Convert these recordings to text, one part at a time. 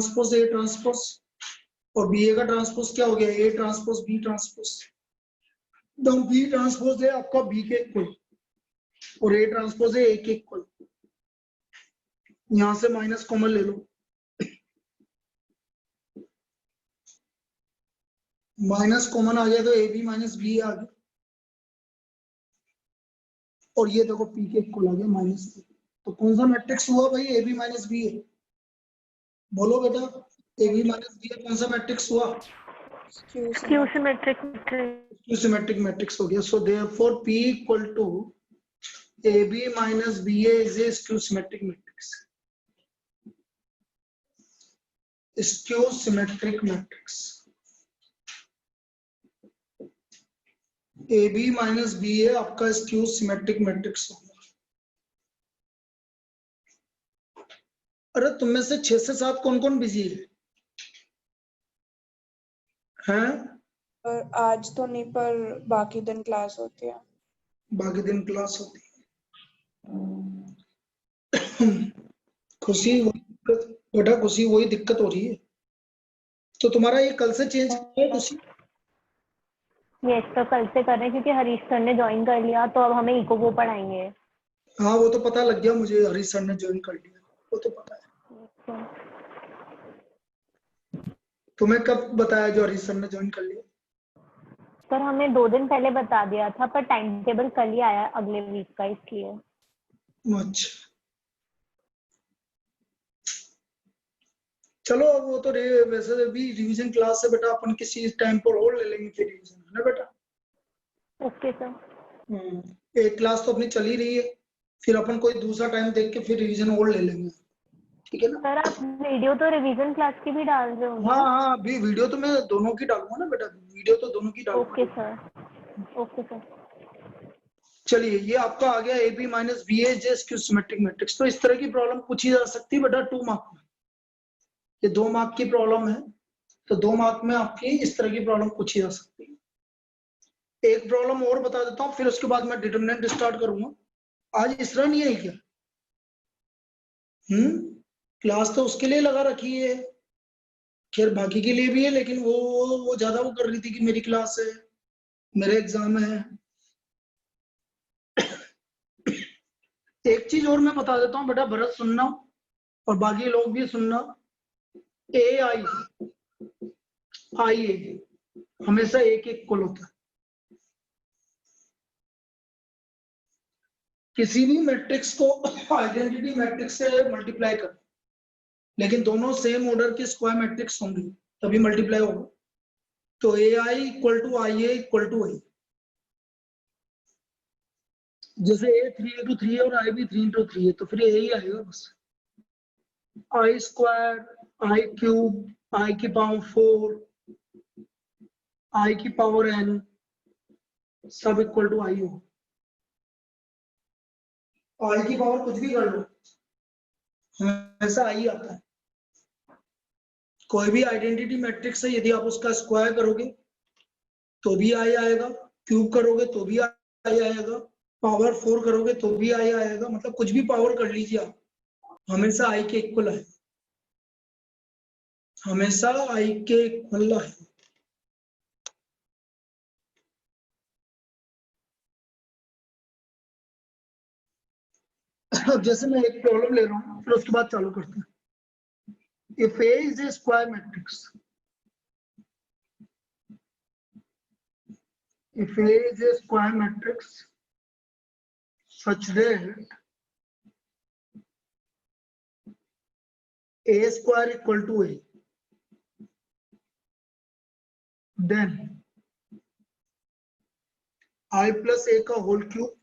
Transpose A transpose, और B ए का transpose क्या हो गया, ए ट्रांसपोज बी ट्रांसपोज। तो बी ट्रांसपोज है आपका बी के इक्वल और ए ट्रांसपोज है ए के इक्वल। यहां से माइनस कॉमन ले लो, माइनस कॉमन आ गया तो ए बी माइनस बी आ गया, और ये देखो पी के इक्वल आ गया माइनस बी। तो कौन सा मैट्रिक्स हुआ भाई, ए बी माइनस बी है। बोलो बेटा, ए बी माइनस बी कौन सा मैट्रिक्स हुआ, स्क्यू सिमेट्रिक सिमेट्रिक मैट्रिक्स हो गया। So therefore P equal to AB minus BA is a skew symmetric matrix, skew symmetric matrix. AB minus BA आपका स्क्यू सिमेट्रिक मैट्रिक्स होगा। अरे तुम में से 6 से 7 कौन कौन बिजी है? हैं? पर आज तो नहीं, पर बाकी दिन क्लास होती है। बाकी दिन क्लास होती है। खुशी बेटा, खुशी वही दिक्कत हो रही है। तो तुम्हारा ये कल से चेंज किया है खुशी? यस, तो कल से कर रहे हैं क्योंकि हरीश सर ने ज्वाइन कर लिया, तो अब हमें इको वो पढ़ाएंगे। हाँ वो तो पता लग गया मुझे, हरीश सर ने ज्वाइन कर लिया, वो तो पता है। तुम्हें कब बताया जो हरीश सर ने ज्वाइन कर लिया? सर हमें 2 दिन पहले बता दिया था, पर टाइम टेबल कल ही आया अगले वीक का, इसलिए। अच्छा चलो, अब वो तो वैसे भी रिवीजन क्लास है बेटा, अपन किसी टाइम पर और ले लेंगे फिर रिवीजन, है ना बेटा? Okay sir. एक क्लास तो अपनी चल ही रही है, फिर अपन कोई दूसरा टाइम देख के फिर रिवीजन और ले लेंगे, ठीक है ना? सर आप वीडियो तो रिवीजन क्लास की भी डाल रहे हो? हाँ हाँ, अभी वीडियो तो मैं दोनों की डालूंगा ना बेटा, वीडियो तो दोनों की डालूंगा। Okay sir, okay sir. चलिए, ये आपका आ गया A B minus B A जे स्क्यू सिमेट्रिक मैट्रिक्स। तो इस तरह की प्रॉब्लम पूछी जा सकती है बेटा 2 मार्क में। ये 2 मार्क की प्रॉब्लम है, तो 2 मार्क में आपकी इस तरह की प्रॉब्लम पूछी जा सकती है। एक प्रॉब्लम और बता देता हूँ, फिर उसके बाद मैं डिटरमिनेंट स्टार्ट करूंगा। आज इसरा नहीं है क्या? क्लास तो उसके लिए लगा रखी है, खैर बाकी के लिए भी है, लेकिन वो ज्यादा वो कर रही थी कि मेरी क्लास है, मेरे एग्जाम है। एक चीज और मैं बता देता हूँ बेटा, भरत सुनना और बाकी लोग भी सुनना। ए आई ए हमेशा एक इक्वल होता है। किसी भी मैट्रिक्स को आइडेंटिटी मैट्रिक्स से मल्टीप्लाई कर, लेकिन दोनों सेम ऑर्डर के स्क्वायर मैट्रिक्स होंगे तभी मल्टीप्लाई होगा। तो A I equal to I A equal to I. जैसे ए 3 इंटू 3 है और आई भी 3 इंटू 3 है, तो फिर यही आएगा बस। आई स्क्वायर, आई क्यूब, आई की पावर 4, आई की पावर n सब इक्वल टू आई हो। आई की पावर कुछ भी कर लो, हमेशा आई आता है। कोई भी आइडेंटिटी मैट्रिक्स है, यदि आप उसका स्क्वायर करोगे तो भी आई आएगा, क्यूब करोगे तो भी आई आएगा, पावर 4 करोगे तो भी आई आएगा। मतलब कुछ भी पावर कर लीजिए आप, हमेशा आई के इक्वल है, हमेशा आई के इक्वल है। अब जैसे मैं एक प्रॉब्लम ले रहा हूँ, फिर उसके बाद चालू करते हैं। If A is a square matrix, if A is a square matrix such that A square equal to A, then I plus A का होल क्यूब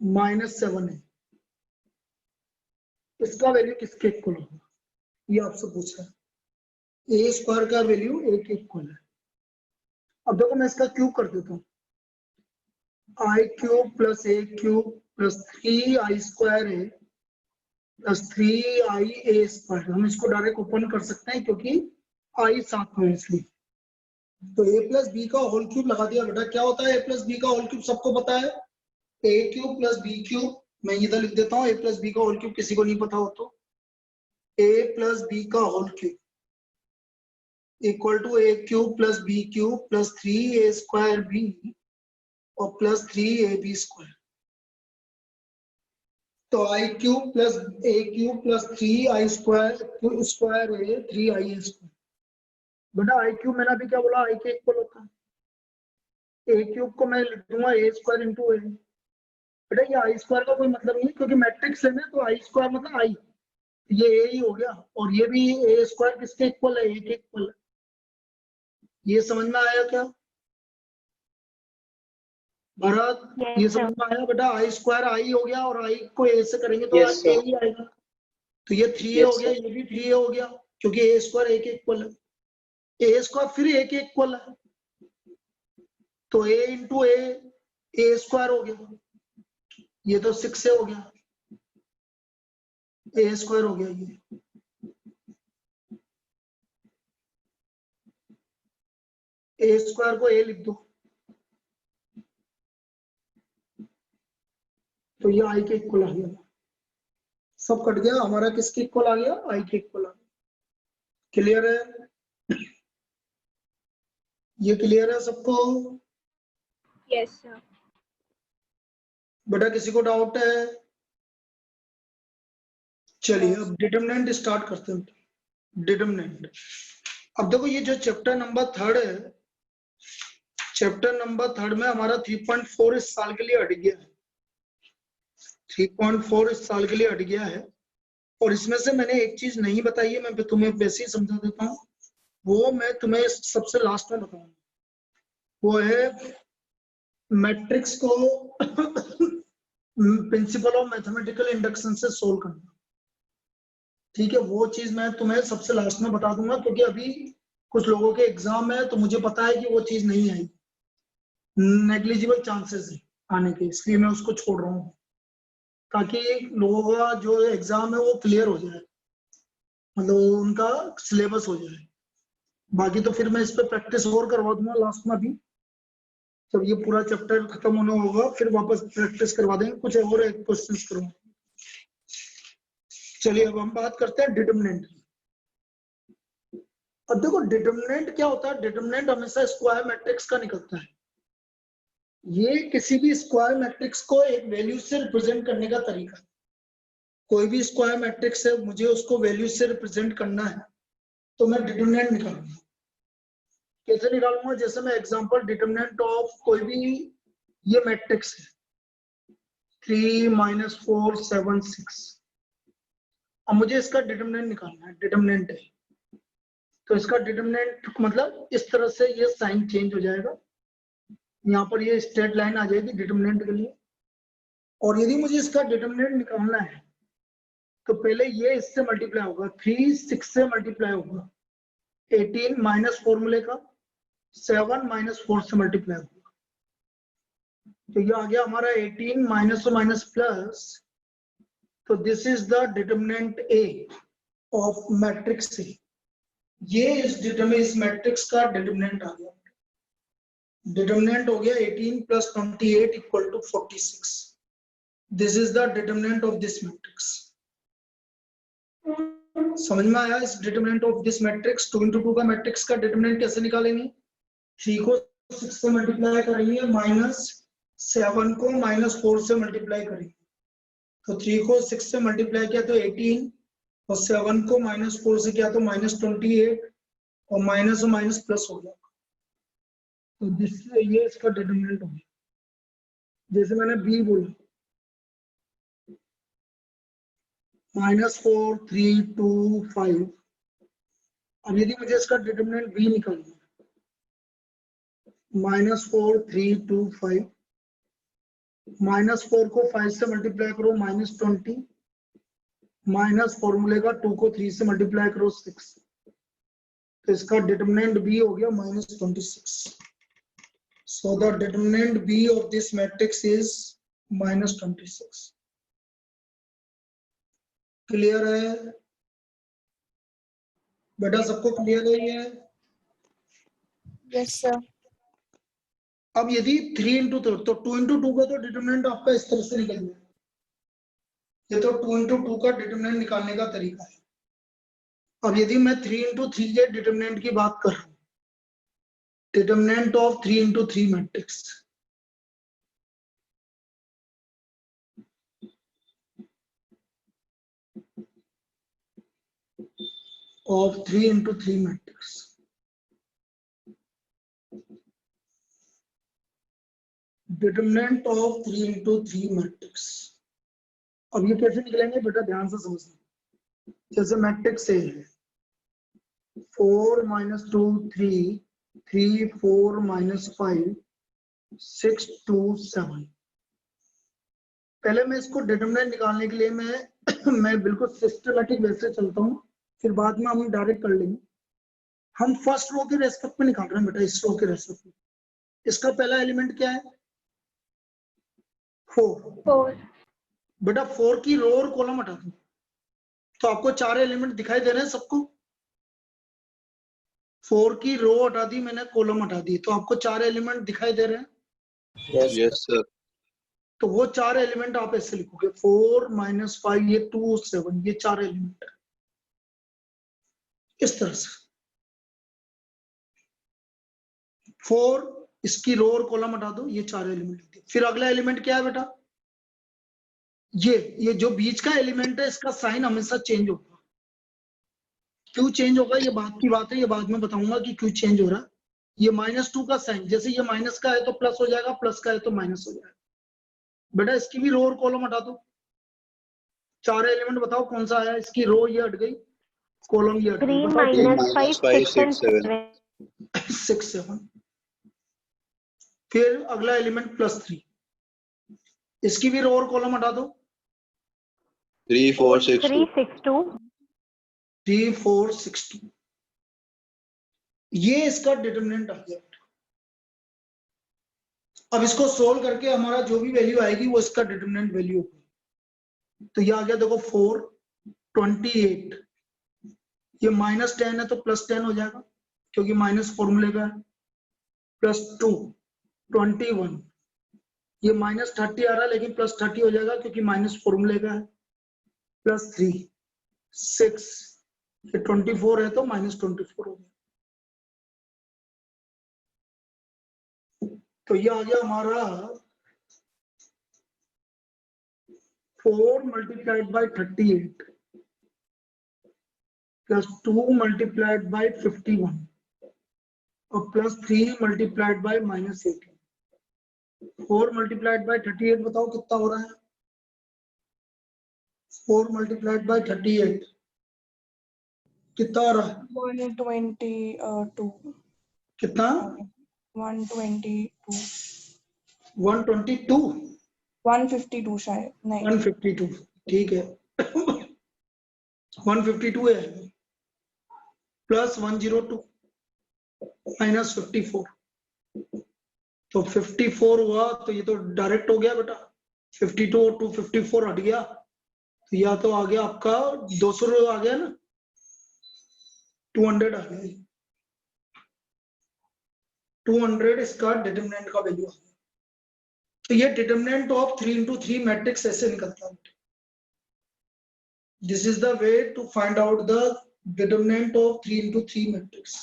-7 है, इसका वैल्यू किसके इक्वल होगा, ये आपसे पूछा है। ए स्क्वायर का वैल्यू ए के इक्वल है। अब देखो मैं इसका क्यूब कर देता हूँ, आई cube plus A cube plus 3i square है प्लस 3i स्क्वायर। हम इसको डायरेक्ट ओपन कर सकते हैं क्योंकि आई साथ में, इसलिए। तो a प्लस बी का होल क्यूब लगा दिया बेटा। क्या होता है a प्लस बी का होल क्यूब, सबको पता है, a cube plus B cube. मैं इधर लिख देता हूँ a प्लस बी का होल क्यूब, किसी को नहीं पता हो तो a प्लस बी का whole cube equal to A cube plus B cube plus 3a square B और प्लस 3ab स्क्वायर। तो I cube plus A cube plus 3i square square है 3i स्क्वायर। बेटा आई क्यूब मैंने अभी क्या बोला, आई के इक्वल होता है। ए क्यूब को मैं लिख दूंगा ए स्क्वायर इंटू ए। बेटा ये आई स्क्वायर का कोई मतलब नहीं क्योंकि मैट्रिक्स है ना, तो आई स्क्वायर मतलब आई, ये ए ही हो गया। और ये भी ए स्क्वायर किसके इक्वल है, ए के इक्वल है। ये समझ में आया क्या भरत? Yes, ये sir. समझ में आया बेटा? आई स्क्वायर आई हो गया और आई को ए से करेंगे तो Yes, sir. ए ही आएगा। तो ये 3a Yes, हो गया, sir. ये भी 3a हो गया क्योंकि ए स्क्वायर ए के इक्वल है। ए स्क्वायर फिर ए के इक्वल है, तो ए इंटू ए स्क्वायर हो गया। ये तो 6a हो गया, ए स्क्वायर हो गया। ये ए स्क्वायर को ए लिख दो, तो ये आई के इक्वल आ गया। सब कट गया, हमारा किसके इक्वल आ गया, आई के इक्वल आ गया। क्लियर है? ये क्लियर है सबको? Yes, sir. बेटा किसी को डाउट है? चलिए अब डिटरमिनेंट स्टार्ट करते हैं। डिटरमिनेंट, अब देखो ये जो चैप्टर नंबर 3 है, चैप्टर नंबर 3 में हमारा 3.4 इस साल के लिए हट गया है। 3.4 इस साल के लिए हट गया है। और इसमें से मैंने एक चीज नहीं बताई है, मैं तुम्हें वैसे ही समझा देता हूँ। वो मैं तुम्हें सबसे लास्ट में बताऊंगा। वो है मैट्रिक्स को प्रिंसिपल ऑफ मैथमेटिकल इंडक्शन से सोल्व करना। ठीक है, वो चीज मैं तुम्हें सबसे लास्ट में बता दूंगा क्योंकि अभी कुछ लोगों के एग्जाम है, तो मुझे पता है कि वो चीज नहीं आई, नेग्लिजिबल चांसेस है आने के, इसलिए मैं उसको छोड़ रहा हूँ ताकि लोगों का जो एग्जाम है वो क्लियर हो जाए, मतलब उनका सिलेबस हो जाए। बाकी तो फिर मैं इस पे प्रैक्टिस और करवा दूंगा लास्ट में। भी जब ये पूरा चैप्टर खत्म होना होगा फिर वापस प्रैक्टिस करवा देंगे, कुछ और एक क्वेश्चंस करूंगा। चलिए अब हम बात करते हैं डिटरमिनेंट की। अब देखो डिटरमिनेंट क्या होता है। डिटरमिनेंट हमेशा स्क्वायर मैट्रिक्स का निकलता है। ये किसी भी स्क्वायर मैट्रिक्स को एक वैल्यू से रिप्रेजेंट करने का तरीका है। कोई भी स्क्वायर मैट्रिक्स है, मुझे उसको वैल्यू से रिप्रेजेंट करना है तो मैं डिटरमिनेंट निकालूंगा। कैसे निकालूंगा? जैसे मैं एग्जांपल डिटरमिनेंट ऑफ कोई भी ये मैट्रिक्स है 3 - 4 7 6, अब मुझे इसका डिटरमिनेंट निकालना है। डिटरमिनेंट है तो इसका डिटरमिनेंट मतलब इस तरह से ये साइन चेंज हो जाएगा, यहाँ पर ये स्ट्रेट लाइन आ जाएगी डिटरमिनेंट के लिए। और यदि मुझे इसका डिटरमिनेंट निकालना है तो पहले ये इससे मल्टीप्लाई होगा, 3 6 से मल्टीप्लाई होगा, 18 माइनस फॉर्मूले का 7 - 4 से मल्टीप्लाई होगा। तो ये आ गया हमारा 18 माइनस और माइनस प्लस, तो this is the determinant A of matrix A. ये इस मैट्रिक्स का डिटरमिनेंट आ गया। डिटरमिनेंट हो गया 18 + 28 = 46। This is the determinant of this matrix. समझ में आया? इस डिटरमिनेंट ऑफ दिस मैट्रिक्स 2 × 2 का मैट्रिक्स का डिटरमिनेंट कैसे निकालेंगे? 3 को 6 से मल्टीप्लाई करेंगे, -7 को -4 से मल्टीप्लाई करेंगे। तो 3 को 6 से मल्टीप्लाई किया तो 18 और 7 को -4 से किया तो -28 और माइनस और माइनस प्लस हो गया। तो ये इसका डिटरमिनेंट हो गया। जैसे मैंने बी बोला -4 3 2 5। अब यदि मुझे इसका डिटरमिनेंट बी निकालना है, -4 3 2 5, -4 को 5 से मल्टीप्लाई करो -20, माइनस फॉर्मूले का 2 को 3 से मल्टीप्लाई करो 6, तो इसका डिटरमिनेंट बी हो गया -26। So the determinant B of this matrix is -26. Clear है बेटा? सबको क्लियर है ये? Yes sir. अब यदि 3 × 2 तो 2 × 2 का तो डिटरमिनेंट आपका इस तरह से निकल गया। ये तो 2 × 2 का डिटरमिनेंट निकालने का तरीका है। अब यदि मैं 3 into 3 के डिटरमिनेंट की बात कर रहा हूं, determinant of 3 into 3 matrix, of 3 into 3 matrix, determinant of 3 into 3 matrix. अब ये कैसे निकलेंगे बेटा, ध्यान से समझना। जैसे मैट्रिक्स ए है 4 minus 2 3 3 4 minus 5 6 2 7। पहले मैं इसको डिटरमिनेंट निकालने के लिए मैं बिल्कुल सिस्टमैटिक वे से चलता हूँ, फिर बाद में हम डायरेक्ट कर लेंगे। हम फर्स्ट रो के रेस्पेक्ट में निकाल रहे हैं बेटा, इस रो के रेस्पेक्ट में। इसका पहला एलिमेंट क्या है? 4। बेटा 4 की रो और कॉलम हटा दो तो आपको 4 एलिमेंट दिखाई दे रहे हैं सबको। 4 की रो हटा दी मैंने, कॉलम हटा दी, तो आपको 4 एलिमेंट दिखाई दे रहे हैं। Yes sir. तो वो 4 एलिमेंट आप ऐसे लिखोगे 4 minus 5 ये 2 7, ये 4 एलिमेंट है इस तरह से। 4 इसकी रो और कॉलम हटा दो, ये 4 एलिमेंट लिख दिए। फिर अगला एलिमेंट क्या है बेटा? ये जो बीच का एलिमेंट है इसका साइन हमेशा चेंज होगा। क्यों चेंज होगा ये बात की बात है, ये बाद में बताऊंगा कि क्यों चेंज हो रहा है। ये -2 का साइन, जैसे ये माइनस का है तो प्लस हो जाएगा, प्लस का है तो माइनस हो जाएगा। बेटा इसकी भी रो और कॉलम हटा दो। 4 एलिमेंट बताओ कौन सा आया? इसकी रो ये हट गई, कॉलम ये हट गई। 3 बताओ minus 5 6 and 7। 6 7। फिर अगला एलिमेंट +3, इसकी भी रो और कॉलम हटा दो। 3 4 6 3 2। 6 2। 3 4 6 2, ये इसका डिटरमिनेंट आ गया। अब इसको सोल्व करके हमारा जो भी वैल्यू आएगी वो इसका डिटरमिनेंट वैल्यू होगी। तो ये आ गया देखो 4 28, ये -10 है तो +10 हो जाएगा क्योंकि माइनस फॉर्मूले का है। +2 21, ये -30 आ रहा है लेकिन +30 हो जाएगा क्योंकि माइनस फॉर्मूले का है। +3 6, ये 24 है तो -24 हो गया। तो ये आ गया हमारा 4 multiplied by 38 +2 multiplied by 51 और +3 multiplied by -18। 4 multiplied by 38 बताओ कितना हो रहा है? 4 multiplied by 38 कितना हो रहा है? 122 कितना? 122 122 152 शायद नहीं 152, ठीक है। 152 है +102 -54, तो 54 हुआ तो ये तो डायरेक्ट हो गया बेटा। 52 और 254 हट गया तो या तो आ गया आपका 200 आ गया ना, 200 आ गया। 200 इसका डिटरमिनेंट का वैल्यू आ गया। तो ये डिटरमिनेंट ऑफ 3 into 3 मैट्रिक्स ऐसे निकलता है। This is the way to find out the determinant of 3 into 3 matrix.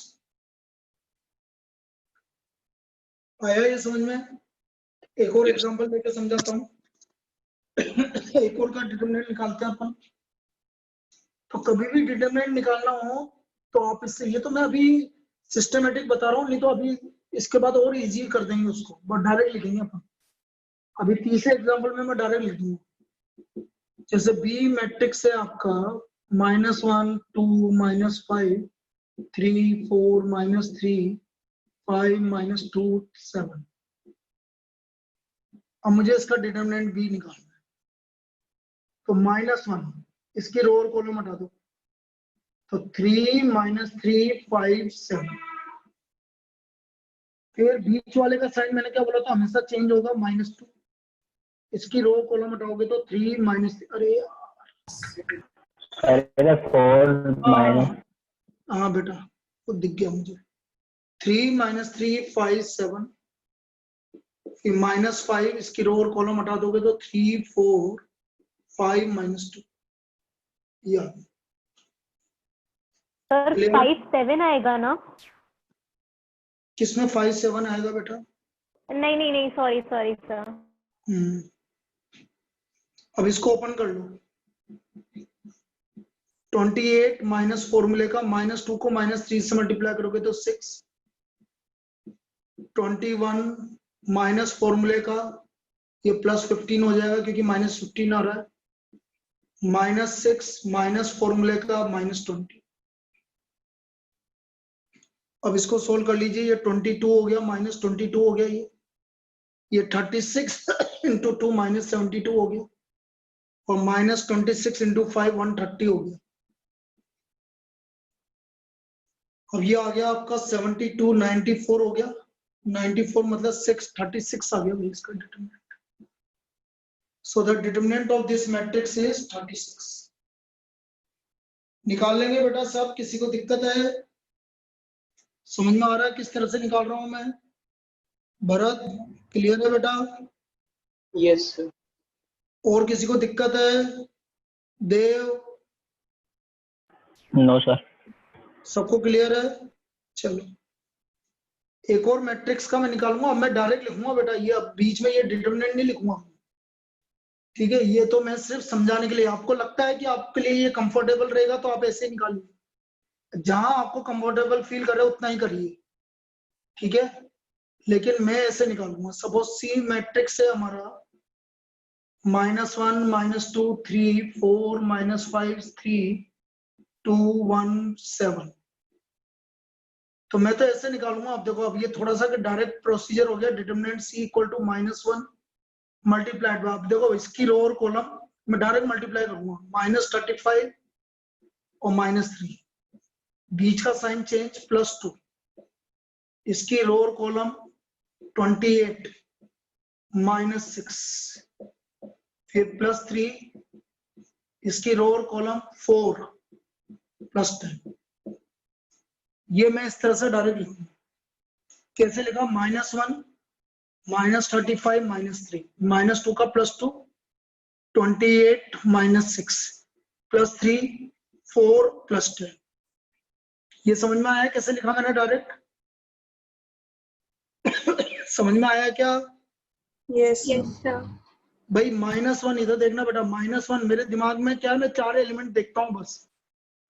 आया ये समझ में? एक और एग्जांपल देकर समझाता हूँ। एक और का डिटरमिनेंट निकालते हैं अपन। तो कभी भी डिटरमिनेंट निकालना हो तो आप इससे, ये तो मैं अभी सिस्टमेटिक बता रहा हूँ, नहीं तो अभी इसके बाद और इजी कर देंगे उसको, बट डायरेक्ट लिखेंगे अपन। अभी तीसरे एग्जांपल में मैं डायरेक्ट लिख दूंगा। जैसे बी मैट्रिक्स है आपका -1 2 -5 3 4 -3 5 -2 7। अब मुझे इसका डिटरमिनेंट बी निकालना है। तो -1 इसकी रो और कॉलम हटा दो, तो 3 -3 5 7। फिर बीच वाले का साइन मैंने क्या बोला था, हमेशा चेंज होगा, -2। इसकी रो कॉलम हटाओगे तो 3 अरे 4 हाँ बेटा वो दिख गया मुझे। 3 -3 5 7, फिर -5 इसकी रो और कॉलम हटा दोगे तो 3 4 5 -2। या सर Clear? 5 7 आएगा ना? किसमें 5 7 आएगा बेटा? नहीं नहीं नहीं, सॉरी सॉरी सर। अब इसको ओपन कर लो। 28 माइनस फॉर्मूले का -2 को -3 से मल्टीप्लाई करोगे तो 6। 21 माइनस फॉर्मूले का ये +15 हो जाएगा क्योंकि -15 आ रहा है। -6 माइनस फॉर्मूले का -20। अब इसको सोल्व कर लीजिए। ये 22 हो गया, -22 हो गया। ये 36 इंटू 2 -72 हो गया, और -26 इंटू 5 130 हो गया। अब ये आ गया आपका 72 94 हो गया। 94 मतलब 636 आ गया भाई इसका determinant. So the determinant of this matrix is 36। निकाल लेंगे बेटा सब? किसी को दिक्कत है? समझ में आ रहा है किस तरह से निकाल रहा हूं मैं? भरत क्लियर है बेटा? Yes sir. और किसी को दिक्कत है? देव? No sir. सबको क्लियर है? चलो, एक और मैट्रिक्स का मैं निकालूंगा। अब मैं डायरेक्ट लिखूंगा बेटा, ये अब बीच में ये डिटरमिनेंट नहीं लिखूंगा, ठीक है? ये तो मैं सिर्फ समझाने के लिए। आपको लगता है कि आपके लिए ये कंफर्टेबल रहेगा तो आप ऐसे निकालिए, जहां आपको कंफर्टेबल फील करे उतना ही करिए, ठीक है? लेकिन मैं ऐसे निकालूंगा। सपोज सी मैट्रिक्स है हमारा, -1 -2 3 4 -5 3 2 1 7। तो मैं तो ऐसे निकालूंगा। अब देखो, अब ये थोड़ा सा डायरेक्ट प्रोसीजर हो गया। Determinant C equal to -1 multiplied by, अब देखो इसकी रो और कॉलम मैं डायरेक्ट मल्टीप्लाई करूंगा। -35 और -3, बीच का साइन चेंज, +2। इसकी रो और कॉलम 28 -6, फिर +3, इसकी रो और कॉलम 4 +10। ये मैं इस तरह से डायरेक्ट लिखूंगा। कैसे लिखा? -1 -35 -3, -2 का +2, 28 -6 +3 4 +10। ये समझ में आया कैसे लिखा मैंने डायरेक्ट? समझ में आया क्या? Yes sir. भाई -1 इधर देखना बेटा। -1 मेरे दिमाग में क्या है, मैं 4 एलिमेंट देखता हूँ बस।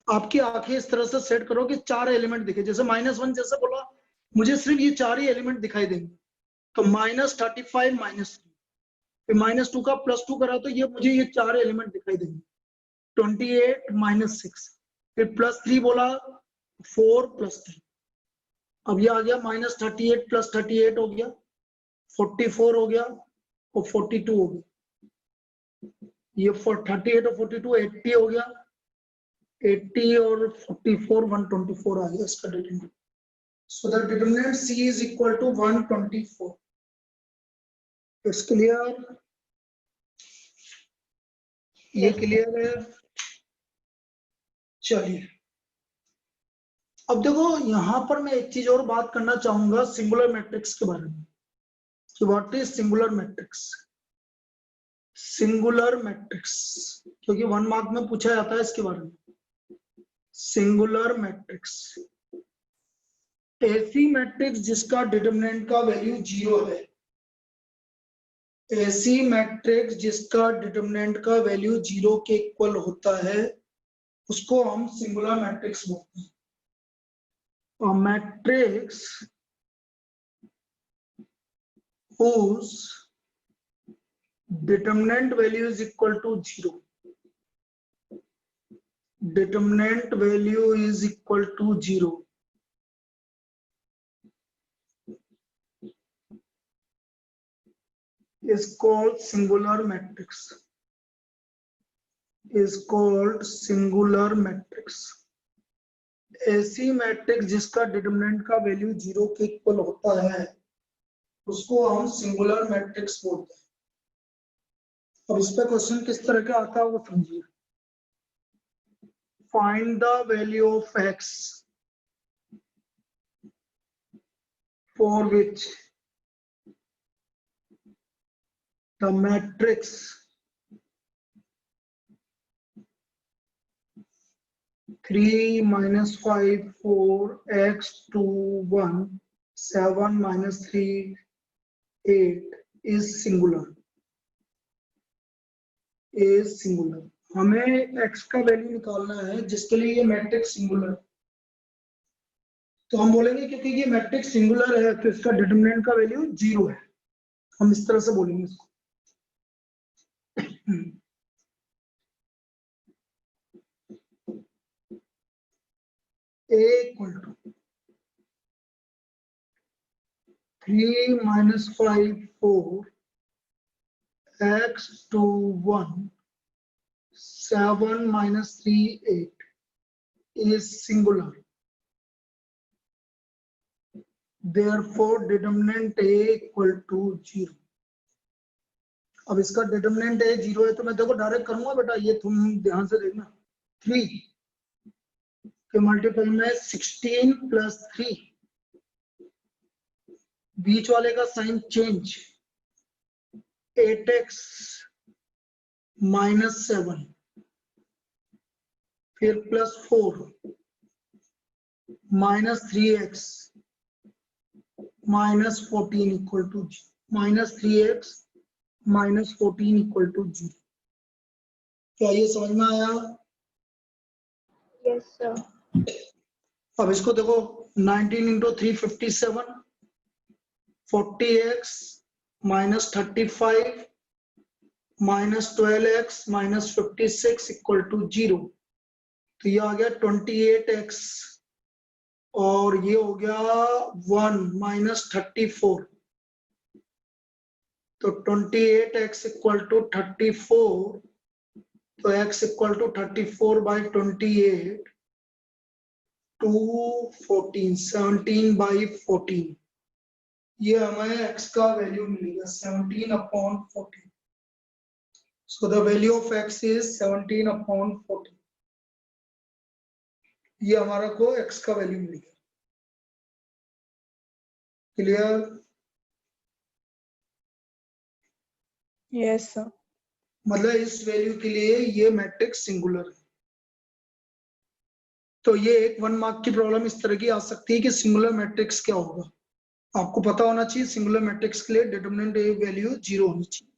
आपकी आंखें इस तरह से सेट करो कि 4 एलिमेंट दिखे। जैसे -1 जैसे बोला, मुझे सिर्फ ये 4 ही एलिमेंट दिखाई देंगे। तो -35 -3, फिर -2 का +2 करा तो ये मुझे ये 4 एलिमेंट दिखाई देंगे। 28 -6, फिर +3 बोला, 4 +10। अब ये आ गया -38 + 38 हो गया, 44 हो गया, और 42 हो गया। ये 38 और 42 80 हो गया। 80 और 44 124 आ गया इसका determinant. So the determinant C is equal to 124। It's clear? ये क्लियर है? चलिए, अब देखो यहां पर मैं एक चीज और बात करना चाहूंगा सिंगुलर मैट्रिक्स के बारे में, कि what is singular matrix. Singular matrix, क्योंकि 1 मार्क में पूछा जाता है इसके बारे में। सिंगुलर मैट्रिक्स, ऐसी मैट्रिक्स जिसका डिटरमिनेंट का वैल्यू 0 है। ऐसी मैट्रिक्स जिसका डिटरमिनेंट का वैल्यू 0 के इक्वल होता है, उसको हम सिंगुलर मैट्रिक्स बोलते हैं। A matrix whose determinant value is equal to 0. Determinant value is equal to 0 is called singular matrix. Is called singular matrix. ऐसी मैट्रिक्स जिसका डिटरमिनेंट का वैल्यू 0 के इक्वल होता है, उसको हम सिंगुलर मैट्रिक्स बोलते हैं। अब इस पे क्वेश्चन किस तरह का आता है वो समझिए। Find the value of x for which the matrix 3 minus 5 4 x 2 1 7 minus 3 8 is singular. हमें x का वैल्यू निकालना है जिसके लिए ये मैट्रिक्स सिंगुलर। तो हम बोलेंगे क्योंकि ये मैट्रिक्स सिंगुलर है तो इसका डिटरमिनेंट का वैल्यू 0 है। हम इस तरह से बोलेंगे इसको। A equal to 3 minus 5 4 x 2 1 7 minus 3 8 is singular. Therefore, determinant A equal to 0. अब इसका डिटरमिनेंट A 0 है तो मैं देखो डायरेक्ट करूंगा बेटा, ये तुम ध्यान से देखना। 3 के मल्टीपल में 16 प्लस 3, बीच वाले का साइन चेंज, 8x माइनस 7, फिर plus 4 minus 3x minus 14 equal to minus 3x minus 14 equal to 0। क्या ये समझ में आया? Yes sir. अब इसको देखो, 19 into 3 57, 40x minus 35 minus 12x minus 56 equal to 0। तो ये आ गया 28x और ये हो गया 1 माइनस 34। तो 28x इक्वल टू 34, तो x equal to 34 by 28 2 14 17 by 14। ये हमें x का वैल्यू मिलेगा 17 upon 14। So the value of x is 17 upon 14। ये हमारा को x का वैल्यू मिलेगा। क्लियर? Yes sir. मतलब इस वैल्यू के लिए ये मैट्रिक्स सिंगुलर है। तो ये एक 1 मार्क की प्रॉब्लम इस तरह की आ सकती है कि सिंगुलर मैट्रिक्स क्या होगा। आपको पता होना चाहिए सिंगुलर मैट्रिक्स के लिए डिटरमिनेंट ए वैल्यू 0 होनी चाहिए।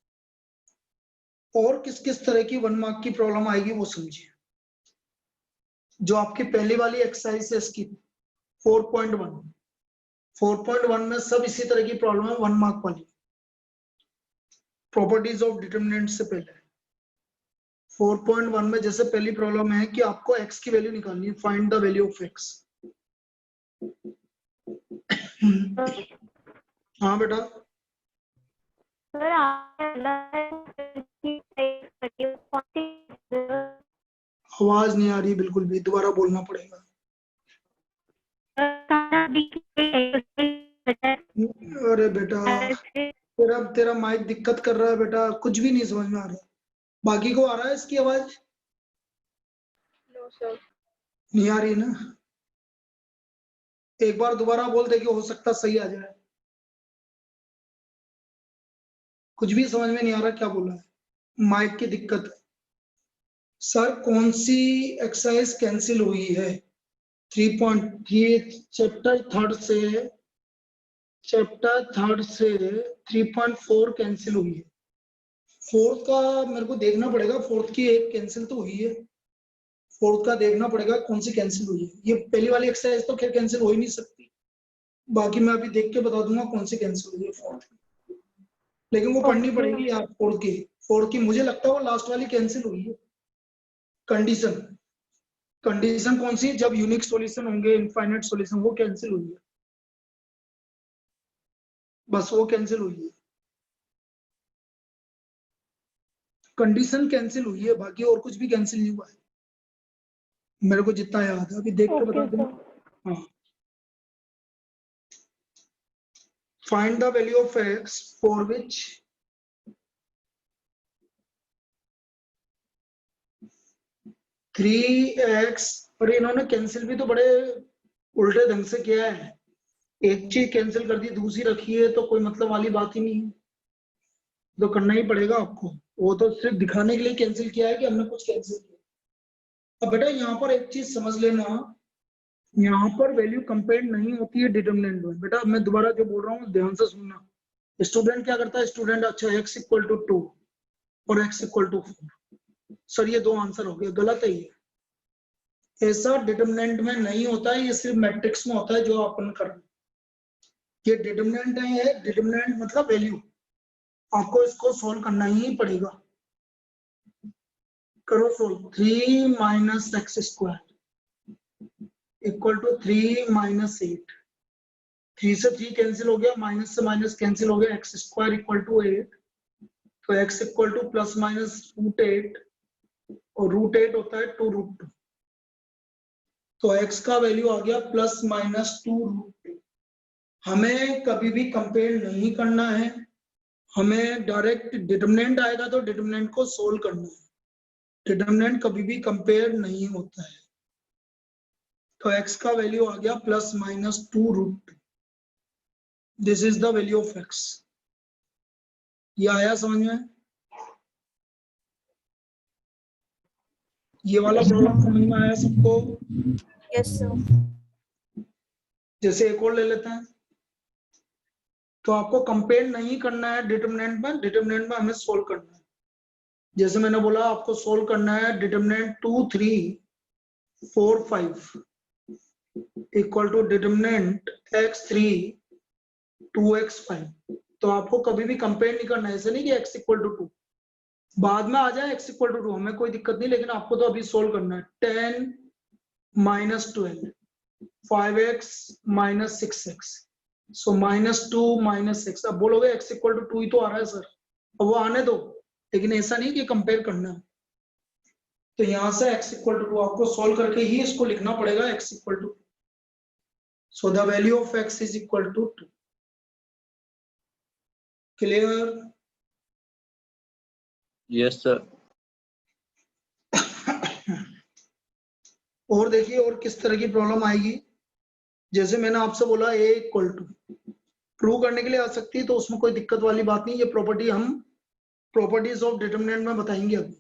और किस किस तरह की 1 मार्क की प्रॉब्लम आएगी वो समझिए। जो आपकी पहली वाली एक्सरसाइज है इसकी 4.1 में सब इसी तरह की प्रॉब्लम है 1 मार्क वाली, प्रॉपर्टीज ऑफ डिटरमिनेंट से पहले। 4.1 में जैसे पहली प्रॉब्लम है कि आपको x की वैल्यू निकालनी है, find the value of x। हाँ बेटा, सर आवाज नहीं आ रही बिल्कुल भी, दोबारा बोलना पड़ेगा। अरे बेटा तेरा माइक दिक्कत कर रहा है बेटा, कुछ भी नहीं समझ में आ रहा। बाकी को आ रहा है इसकी आवाज? No sir. नहीं आ रही ना? एक बार दोबारा बोल दे कि हो सकता सही आ जाए। कुछ भी समझ में नहीं आ रहा क्या बोला है, माइक की दिक्कत है। सर कौन सी एक्सरसाइज कैंसिल हुई है? 3.3 चैप्टर थर्ड से 3.4 कैंसिल हुई है। फोर्थ का मेरे को देखना पड़ेगा, फोर्थ की एक कैंसिल तो हुई है, फोर्थ का देखना पड़ेगा कौन सी कैंसिल हुई है। ये पहली वाली एक्सरसाइज तो खैर कैंसिल हो ही नहीं सकती, बाकी मैं अभी देख के बता दूंगा कौन सी कैंसिल हुई है फोर्थ की। लेकिन वो पढ़नी पड़ेगी यार फोर्थ की मुझे लगता है वो लास्ट वाली कैंसिल हुई है। कंडीशन कौन सी? जब यूनिक सॉल्यूशन होंगे, इनफाइनाइट सॉल्यूशन, वो कैंसिल हुई है, बस वो कैंसिल हुई है। कंडीशन कैंसिल हुई है, बाकी और कुछ भी कैंसिल नहीं हुआ है मेरे को जितना याद है। अभी देख के बता दूं। हाँ, find the value of x for which 3x, पर इन्होंने कैंसिल भी तो बड़े उल्टे ढंग से किया है। एक चीज कैंसिल कर दी, दूसरी रखी है, तो कोई मतलब वाली बात ही नहीं है। तो करना ही पड़ेगा आपको। वो तो सिर्फ दिखाने के लिए कैंसिल किया है कि हमने कुछ कैंसिल किया। अब बेटा यहाँ पर एक चीज समझ लेना, यहाँ पर वैल्यू कंपेयर नहीं होती है डिटरमिनेंट में। बेटा मैं दोबारा जो बोल रहा हूँ ध्यान से सुनना। स्टूडेंट क्या करता है, स्टूडेंट अच्छा x इक्वल टू 2 और x इक्वल टू 4, सर ये दो आंसर हो गए, गलत है ये। ऐसा डिटरमिनेंट में नहीं होता है, ये सिर्फ मैट्रिक्स में होता है जो अपन कर रहे हैं। ये डिटरमिनेंट है, डिटरमिनेंट मतलब वैल्यू, आपको इसको सोल्व करना ही पड़ेगा। करो solve. 3 minus x square equal to 3 minus 8। 3 से 3 कैंसिल हो गया, माइनस से माइनस कैंसिल हो गया, एक्स स्क्वायर इक्वल टू 8। तो x equal to plus minus root 8, और रूट 8 होता है 2 रूट 2। तो x का वैल्यू आ गया प्लस माइनस 2 रूट 2। हमें कभी भी कंपेयर नहीं करना है, हमें डायरेक्ट डिटरमिनेंट आएगा तो डिटरमिनेंट को सोल्व करना है। डिटरमिनेंट कभी भी कंपेयर नहीं होता है। तो x का वैल्यू आ गया plus minus 2 root 2। This is the value of x। ये आया समझ में? ये वाला प्रॉब्लम समझ में आया सबको? Yes sir. जैसे एक और ले लेते हैं। तो आपको कंपेयर नहीं करना है डिटरमिनेंट में, डिटरमिनेंट में हमें सोल्व करना है। जैसे मैंने बोला आपको सोल्व करना है determinant 2 3 4 5 equal to determinant x3 2x5। तो आपको कभी भी कंपेयर नहीं करना है, ऐसे नहीं कि x इक्वल टू 2 बाद में आ जाए x इक्वल टू 2, हमें कोई दिक्कत नहीं, लेकिन आपको तो अभी सोल्व करना है। 10 minus 12 5x minus 6x, so minus 2 minus 6। अब बोलोगे x इक्वल टू 2 ही तो आ रहा है सर, अब वो आने दो, लेकिन ऐसा नहीं कि कंपेयर करना है। तो यहां से x इक्वल टू 2 आपको सोल्व करके ही इसको लिखना पड़ेगा, x equal to. So the value of x is equal to 2। Clear? Yes, sir. और देखिए और किस तरह की प्रॉब्लम आएगी। जैसे मैंने आपसे बोला a इक्वल टू, प्रूव करने के लिए आ सकती है, तो उसमें कोई दिक्कत वाली बात नहीं। ये प्रॉपर्टी हम प्रॉपर्टीज ऑफ डिटरमिनेंट में बताएंगे अभी।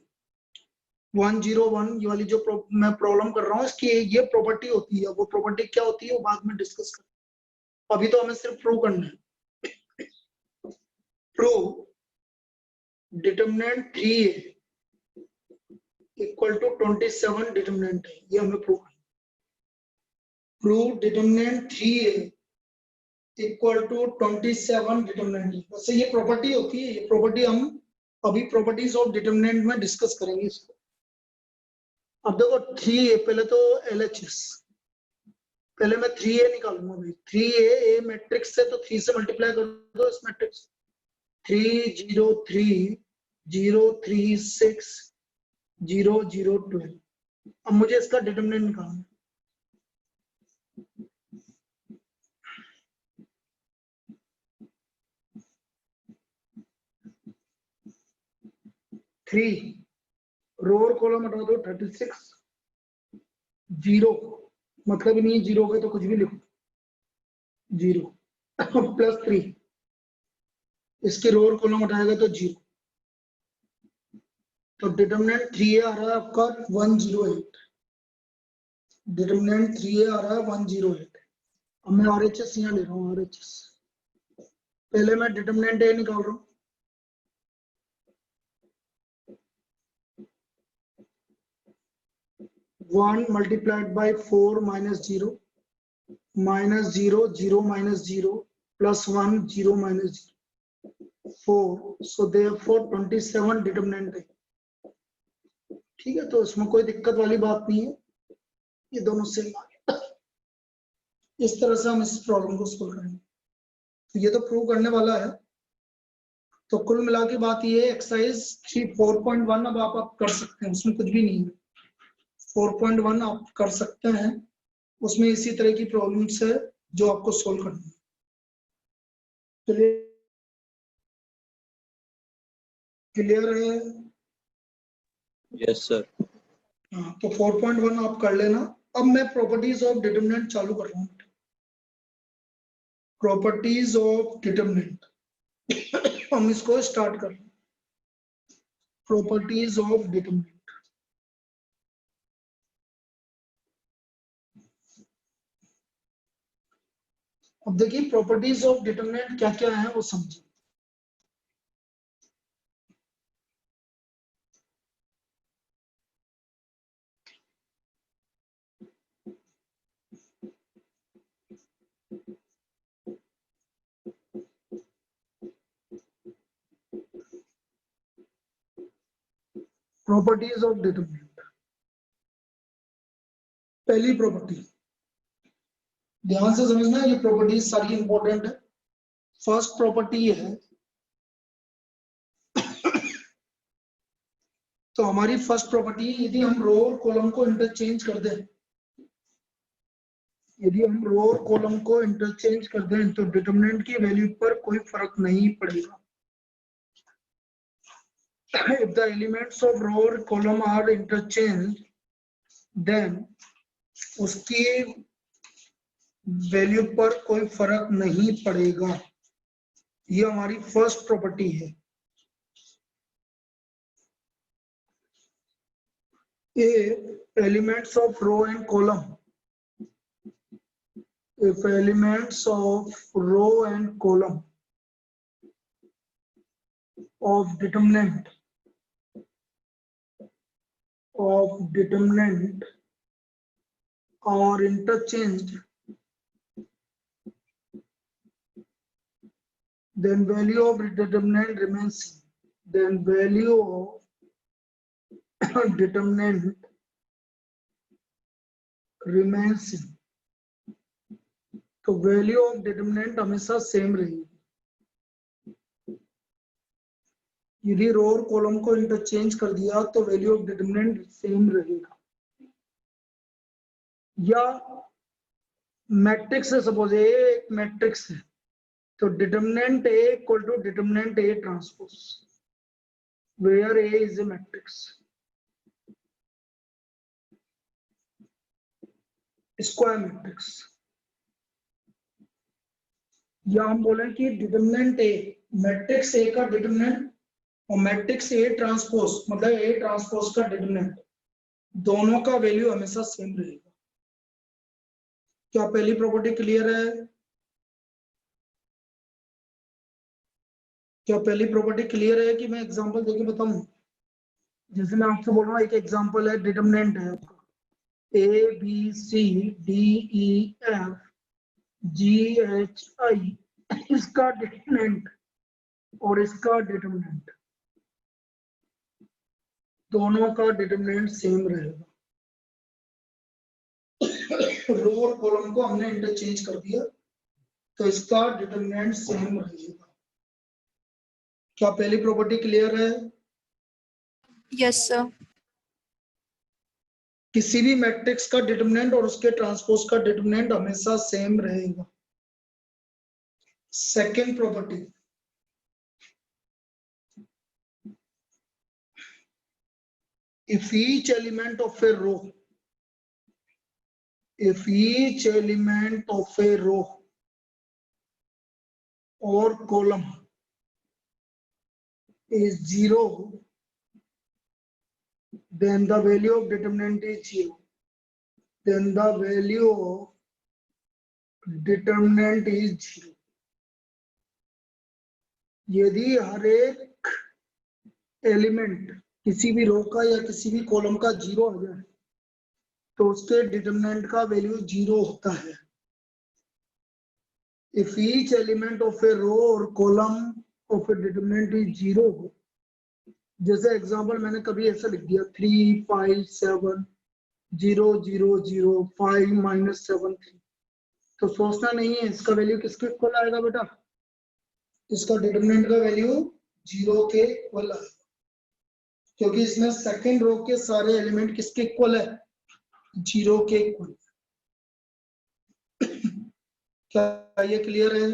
101 ये वाली जो मैं प्रॉब्लम कर रहा हूँ, इसकी ये प्रॉपर्टी होती है। वो प्रॉपर्टी क्या होती है वो बाद में डिस्कस करें, अभी तो हमें सिर्फ प्रूव करना है। Prove determinant 3a equal to 27 determinant है, ये हमें प्रूव करना है। Prove determinant 3a equal to 27 determinant. वैसे ये प्रॉपर्टी होती है, ये प्रॉपर्टी हम अभी प्रॉपर्टीज ऑफ डिटरमिनेंट में डिस्कस करेंगे इसको। अब देखो 3a, पहले तो LHS, पहले मैं 3a निकालूंगा भाई। 3a ए मैट्रिक्स से, तो 3 से मल्टीप्लाई कर दो इस मैट्रिक्स। 3 0 3 0 3 6 0 0 12। अब मुझे इसका डिटरमिनेंट निकालना है। थ्री रो और कॉलम हटा दो, 36 0 मतलब ही नहीं, जीरो के तो कुछ भी लिखो, 0 प्लस 3, इसके रो और कॉलम हटाएगा तो 0। तो डिटरमिनेंट 3a आ रहा है आपका 108। डिटरमिनेंट 3a आ रहा है 108। अब मैं RHS यहाँ ले रहा हूँ, RHS। पहले मैं डिटरमिनेंट a निकाल रहा हूँ। One multiplied by 4 minus 0 minus 0 0 minus 0 plus 1 0 minus 0 4। So therefore 27 determinant है। ठीक है, तो इसमें कोई दिक्कत वाली बात नहीं है, ये दोनों सेम आ गया। इस तरह से हम इस प्रॉब्लम को सोल्व करेंगे। तो ये तो प्रूव करने वाला है। तो कुल मिला के बात ये है, एक्सरसाइज 4.1 अब आप कर सकते हैं, उसमें कुछ भी नहीं है। 4.1 आप कर सकते हैं, उसमें इसी तरह की प्रॉब्लम्स है जो आपको सोल्व करनी है। चलिए, क्लियर है? Yes, sir. हाँ, तो 4.1 आप कर लेना। अब मैं प्रॉपर्टीज ऑफ डिटरमिनेंट चालू कर रहा हूँ। प्रॉपर्टीज ऑफ डिटरमिनेंट हम इसको स्टार्ट कर रहे हैं। प्रॉपर्टीज ऑफ डिटरमिनेंट, अब देखिए प्रॉपर्टीज ऑफ डिटरमिनेंट क्या क्या है वो समझिए। Properties of determinant. पहली प्रॉपर्टी, ध्यान से समझना, ये प्रॉपर्टीज सारी इंपॉर्टेंट है। फर्स्ट प्रॉपर्टी है, तो हमारी फर्स्ट प्रॉपर्टी, यदि हम रो और कॉलम को इंटरचेंज कर दें, यदि हम रो और कॉलम को इंटरचेंज कर दें तो डिटरमिनेंट की वैल्यू पर कोई फर्क नहीं पड़ेगा। If the elements of row or column are interchanged, then उसकी वैल्यू पर कोई फर्क नहीं पड़ेगा। ये हमारी फर्स्ट प्रॉपर्टी है। If elements of row and column, if elements of row and column of determinant are interchanged, then value of determinant remains same. Then value of determinant remains same. तो value of determinant हमेशा same रहेगी। यदि रो और column को interchange कर दिया तो value of determinant same रहेगा। या मैट्रिक्स है, सपोज ए एक मैट्रिक्स है, तो determinant A equal to determinant A transpose, where A is a matrix. Square matrix, या हम बोले कि डिटरमिनेंट ए, मैट्रिक्स ए का डिटरमिनेंट और मैट्रिक्स ए ट्रांसपोज मतलब ए ट्रांसपोज का डिटरमिनेंट, दोनों का वैल्यू हमेशा सेम रहेगा। क्या पहली प्रॉपर्टी क्लियर है? क्या पहली प्रॉपर्टी क्लियर है कि मैं एग्जांपल देके बताऊं? जैसे मैं आपसे बोल रहा हूँ, एक एग्जांपल है, डिटरमिनेंट है आपका A B C D E F G H I, इसका डिटरमिनेंट और इसका डिटरमिनेंट, दोनों का डिटरमिनेंट सेम रहेगा। रो और कॉलम को हमने इंटरचेंज कर दिया तो इसका डिटरमिनेंट सेम रहेगा। क्या पहली प्रॉपर्टी क्लियर है? Yes sir. किसी भी मैट्रिक्स का डिटरमिनेंट और उसके ट्रांसपोज का डिटरमिनेंट हमेशा सेम रहेगा। Second property, if each element of a row, if each element of a row or column is zero, then the value of determinant is zero. Then the value of determinant is zero. यदि हर एक element किसी भी रो का या किसी भी column का zero आ जाए तो उसके डिटरमिनेंट का वैल्यू जीरो होता है। If each element of a row or column of a determinant is zero, जैसे एग्जांपल मैंने कभी ऐसा लिख दिया 3 5 7 0 0 0 5 -7 3, तो सोचना नहीं है इसका वैल्यू किसके इक्वल आएगा बेटा, इसका डिटरमिनेंट का वैल्यू जीरो के इक्वल आएगा, क्योंकि इसमें सेकंड रो के सारे एलिमेंट किसके इक्वल है, जीरो के इक्वल। क्या ये क्लियर है?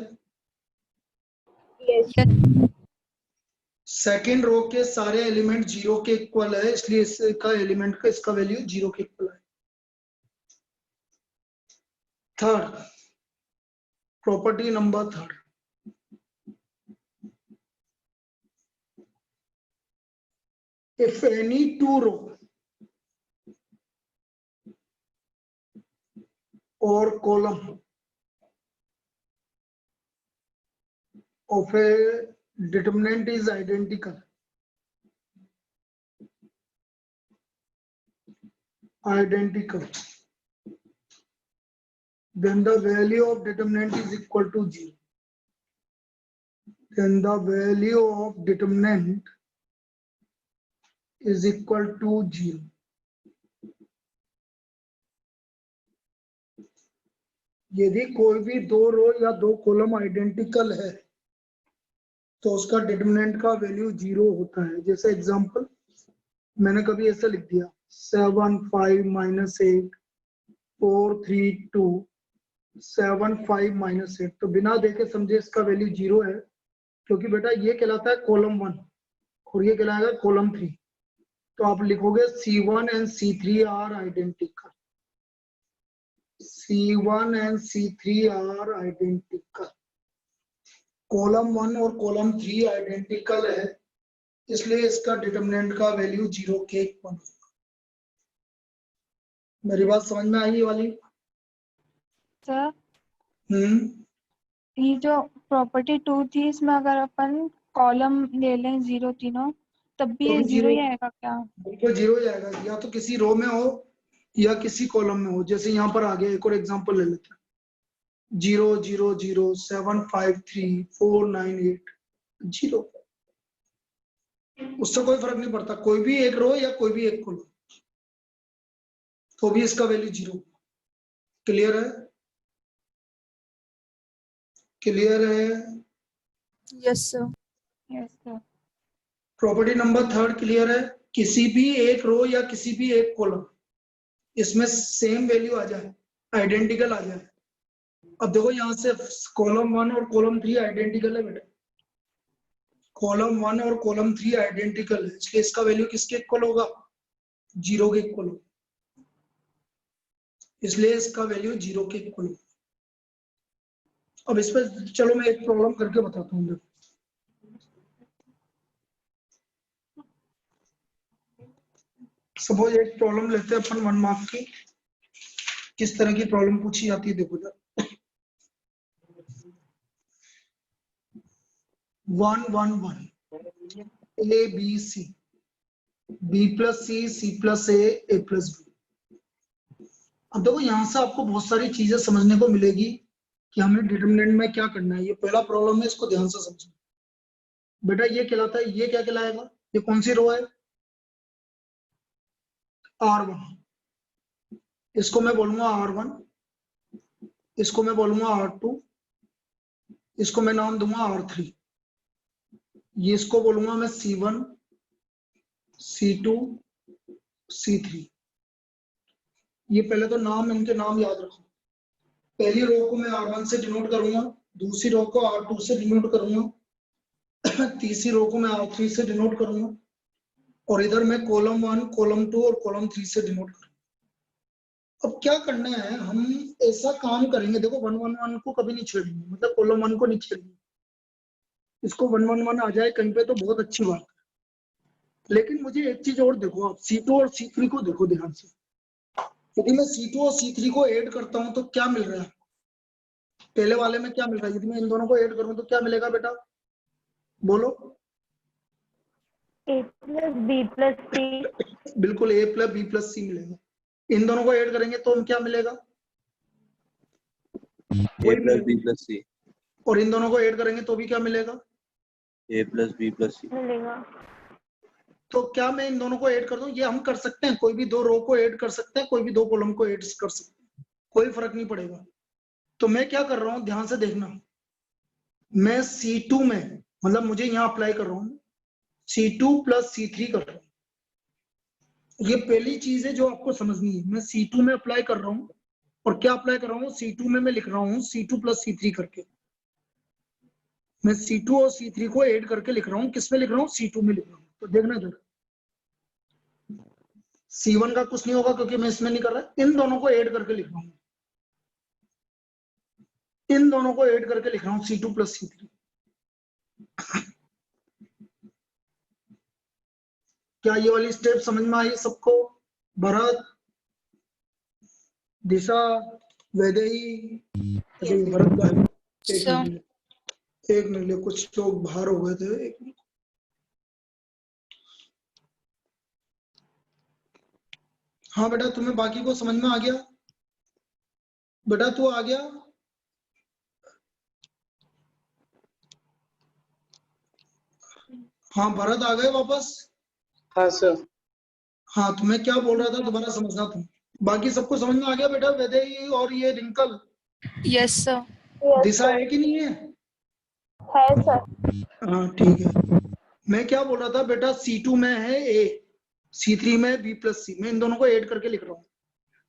यस। सेकंड रो के सारे एलिमेंट जीरो के इक्वल है, इसलिए इसका एलिमेंट का इसका वैल्यू जीरो के इक्वल है। Third property, number third, if any two row or column of a determinant is identical, then the value of determinant is equal to 0. Then the value of determinant is equal to 0. यदि कोई भी दो रो या दो column identical है तो उसका determinant का वैल्यू 0 होता है। जैसे एग्जांपल मैंने कभी ऐसा लिख दिया 7 5 -8 4 3 2 7 5 -8, तो बिना देखे समझे इसका वैल्यू 0 है, क्योंकि बेटा ये कहलाता है कॉलम 1 और ये कहलाएगा कॉलम 3। तो आप लिखोगे C1 and C3 are identical, C1 and C3 are identical. Column 1 और कॉलम 3 आइडेंटिकल है, इसलिए इसका डिटरमिनेंट का वैल्यू 0 के इक्वल होगा। मेरी बात समझ में आई वाली? सर हम्म, ये जो प्रॉपर्टी 2 थी, इसमें अगर अपन कॉलम ले लें 0 तीनों, तब भी तो ये भी 0 ही 0 आएगा क्या? बिल्कुल 0 ही आएगा, या तो किसी रो में हो या किसी कॉलम में हो। जैसे यहाँ पर आ गया, एक और एग्जांपल ले लेते हैं 0 0 0 7 5 3 4 9 8 0। उससे कोई फर्क नहीं पड़ता, कोई भी एक रो या कोई भी एक कॉलम, तो भी इसका वैल्यू 0। क्लियर है? क्लियर है? Yes sir. Yes sir. Property number 3 clear है? किसी भी एक रो या किसी भी एक कॉलम इसमें सेम वैल्यू आ जाए, आइडेंटिकल आ जाए। अब देखो यहाँ से कॉलम 1 और कॉलम 3 आइडेंटिकल है बेटा, कॉलम 1 और कॉलम 3 आइडेंटिकल है, इसलिए इसका वैल्यू किसके इक्वल होगा? 0 के इक्वल होगा, इसलिए इसका वैल्यू 0 के इक्वल होगा। अब इस पर चलो मैं एक प्रॉब्लम करके बताता हूँ। देखो सपोज एक प्रॉब्लम लेते हैं अपन 1 मार्क की। किस तरह की प्रॉब्लम पूछी जाती है देखो जरा। 1 1 1 A B C B plus C C plus A plus B। अब देखो यहाँ से आपको बहुत सारी चीजें समझने को मिलेगी कि हमें डिटरमिनेंट में क्या करना है। ये पहला प्रॉब्लम है, इसको ध्यान से समझो बेटा। ये कहलाता है, ये क्या कहलाएगा? ये कौन सी रो है? R1। इसको मैं बोलूंगा R1, इसको मैं बोलूंगा R2, इसको मैं नाम दूंगा R3, ये इसको बोलूंगा मैं C1 C2 C3। ये पहले तो नाम, इनके नाम याद रखो। पहली रो को मैं R1 से डिनोट करूंगा, दूसरी रो को R2 से डिनोट करूंगा, तीसरी रो को मैं R3 से डिनोट करूंगा, और इधर मैं कॉलम 1 कॉलम 2 और कॉलम 3 से डिनोट करूंगा। अब क्या करना है, हम ऐसा काम करेंगे। देखो 1 1 1 को कभी नहीं छेड़ेंगे, मतलब कॉलम 1 को नहीं छेड़ेंगे। इसको 1 1 1 आ जाए कहीं पे तो बहुत अच्छी बात है। लेकिन मुझे एक चीज और देखो, आप C2 और C3 को देखो ध्यान से। यदि मैं C2 और C3 को ऐड करता हूं तो क्या मिल रहा है? पहले वाले में क्या मिल रहा है? यदि मैं इन दोनों को ऐड करूं तो क्या मिलेगा बेटा? बोलो। A plus B plus C। बिल्कुल A plus B plus C मिलेगा। इन दोनों को ऐड करेंगे तो हम क्या मिलेगा? A plus B plus C। और इन दोनों को ऐड करेंगे तो भी क्या मिलेगा? A plus B plus C। मिलेगा। तो क्या मैं इन दोनों को ऐड कर दूं? ये हम कर सकते हैं, कोई भी दो रो को ऐड कर सकते हैं, कोई भी दो कॉलम को ऐड कर सकते हैं, कोई फर्क नहीं पड़ेगा। तो मैं क्या कर रहा हूं, ध्यान से देखना। मैं C2 में, मतलब मुझे यहां अप्लाई कर रहा हूं, C2 प्लस C3 कर रहा हूं। ये पहली चीज है जो आपको समझनी है। मैं C2 में अप्लाई कर रहा हूं, और क्या अप्लाई कर रहा हूं? C2 में मैं लिख रहा हूं C2 प्लस C3 करके। मैं C2 और C3 को ऐड करके लिख रहा हूं। किस में लिख रहा हूं? C2 में लिख रहा हूं। तो देखना जरा, C1 का कुछ नहीं होगा क्योंकि मैं इसमें नहीं कर रहा। इन दोनों को ऐड करके लिख रहा हूं, इन दोनों को ऐड करके लिख रहा हूं C2 प्लस C3। क्या ये वाली स्टेप समझ में आई सबको? भरत, दिशा, वैदेही, भरत का एक मिनट लिए, कुछ लोग बाहर हो गए थे, एक मिनट। हाँ बेटा, तुम्हें बाकी को समझ में आ गया? बेटा तू आ गया? हाँ भरत आ गए वापस? हाँ सर। हाँ, तुम्हें क्या बोल रहा था दोबारा समझना तुम। बाकी सबको समझ में आ गया बेटा? वैदेही और ये रिंकल, यस सर। दिशा है कि नहीं है? है सर। हाँ ठीक है। मैं क्या बोल रहा था बेटा, C2 में है A, C3 में B प्लस C, मैं इन दोनों को ऐड करके लिख रहा हूँ।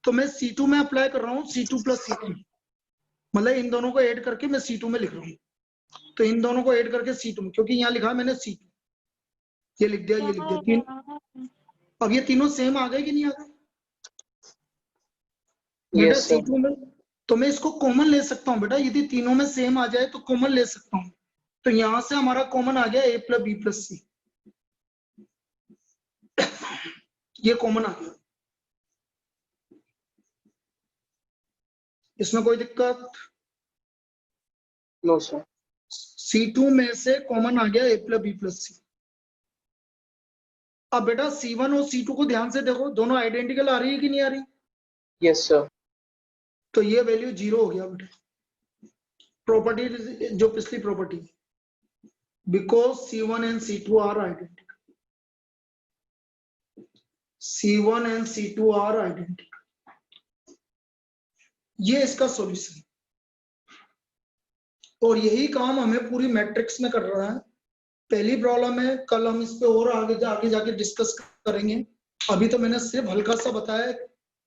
तो मैं C2 में अप्लाई कर रहा हूँ C2 प्लस C3, मतलब इन दोनों को ऐड करके मैं C2 में लिख रहा हूँ। तो इन दोनों को ऐड करके C2 में, क्योंकि यहाँ लिखा है मैंने C2, ये लिख दिया, ये लिख दिया तीन। अब ये तीनों सेम आ गए कि नहीं आ गए बेटा? Yes sir. C2 में तो मैं इसको कॉमन ले सकता हूँ बेटा, यदि तीनों में सेम आ जाए तो कॉमन ले सकता हूँ। तो यहां से हमारा कॉमन आ गया A plus B plus C, ये कॉमन आ गया। इसमें कोई दिक्कत? No sir. C2 में से कॉमन आ गया A plus B plus C। अब बेटा C1 और C2 को ध्यान से देखो, दोनों आइडेंटिकल आ रही है कि नहीं आ रही? Yes sir. तो ये वैल्यू 0 हो गया बेटा, प्रॉपर्टी जो पिछली property, because C1 and C2 are identical, C1 and C2 are identical. ये इसका सॉल्यूशन, और यही काम हमें पूरी मैट्रिक्स में कर रहा है। पहली प्रॉब्लम है, कल हम इस पे और आगे जाके डिस्कस करेंगे। अभी तो मैंने सिर्फ हल्का सा बताया,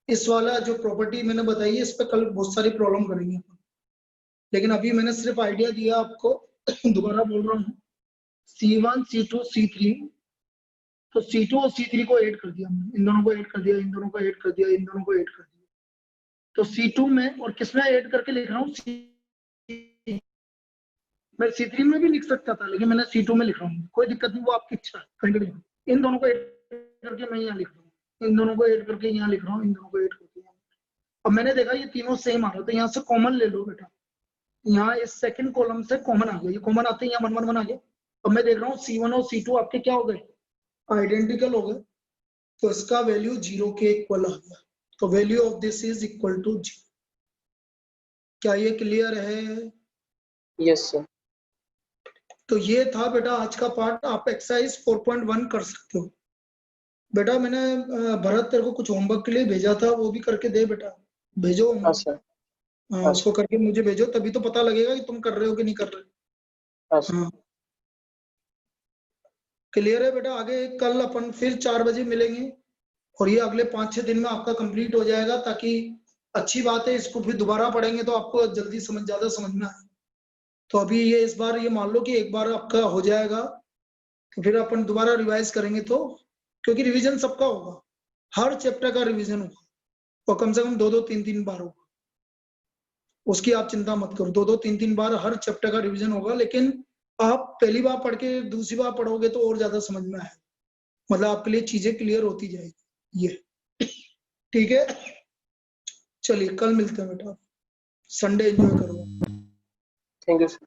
इस वाला जो प्रॉपर्टी मैंने बताई है इस पे कल बहुत सारी प्रॉब्लम करेंगे अपन, लेकिन अभी मैंने सिर्फ आइडिया दिया आपको। दोबारा बोल रहा हूँ, C1 C2 C3, तो C2 और C3 को ऐड कर दिया हमने, इन दोनों को ऐड कर दिया, इन दोनों को ऐड कर दिया, इन दोनों को ऐड कर दिया। तो C2 में, और किसमें ऐड करके लिख रहा हूँ, मैं C3 में भी लिख सकता था, लेकिन मैंने C2 में लिख रहा हूँ, कोई दिक्कत नहीं, वो आपकी इच्छा है, कहीं भी लिखो। इन दोनों को ऐड करके मैं यहाँ लिख रहा हूँ, इन दोनों को ऐड करके यहाँ लिख रहा हूँ, इन दोनों को ऐड करके यहाँ। अब मैंने देखा ये तीनों सेम आ रहा है, तो यहाँ से कॉमन ले लो बेटा। यहाँ इस सेकंड कॉलम से कॉमन आ गया, ये कॉमन आते ही यहाँ 1 1 1 आ गया। अब मैं देख रहा हूँ C1 और C2 आपके क्या हो गए, आइडेंटिकल हो गए, तो इसका वैल्यू 0 के इक्वल आ गया। तो value of this is equal to 0। क्या ये क्लियर है? Yes sir. तो ये था बेटा आज का पार्ट। आप एक्सरसाइज 4.1 कर सकते हो बेटा। मैंने भरत तेरे को कुछ होमवर्क के लिए भेजा था, वो भी करके दे बेटा, भेजो हाँ होमवर्क। सर। हाँ, उसको करके मुझे भेजो, तभी तो पता लगेगा कि तुम कर रहे हो कि नहीं कर रहे। हाँ सर। हाँ क्लियर है बेटा? आगे कल अपन फिर 4 बजे मिलेंगे, और ये अगले 5-6 दिन में आपका कंप्लीट हो जाएगा, ताकि अच्छी बात है, इसको फिर दोबारा पढ़ेंगे तो आपको जल्दी ज्यादा समझ में आए। तो अभी ये इस बार ये मान लो कि एक बार आपका हो जाएगा, तो फिर अपन दोबारा रिवाइज करेंगे, तो क्योंकि रिवीजन सबका होगा, हर चैप्टर का रिवीजन होगा, और कम से कम 2-2 3-3 बार होगा। उसकी आप चिंता मत करो, 2-2 3-3 बार हर चैप्टर का रिवीजन होगा। लेकिन आप पहली बार पढ़ के दूसरी बार पढ़ोगे तो और ज्यादा समझ में आएगा, मतलब आपके लिए चीजें क्लियर होती जाएगी। ये ठीक है? चलिए कल मिलते हैं बेटा, संडे एंजॉय करो। Thank you sir.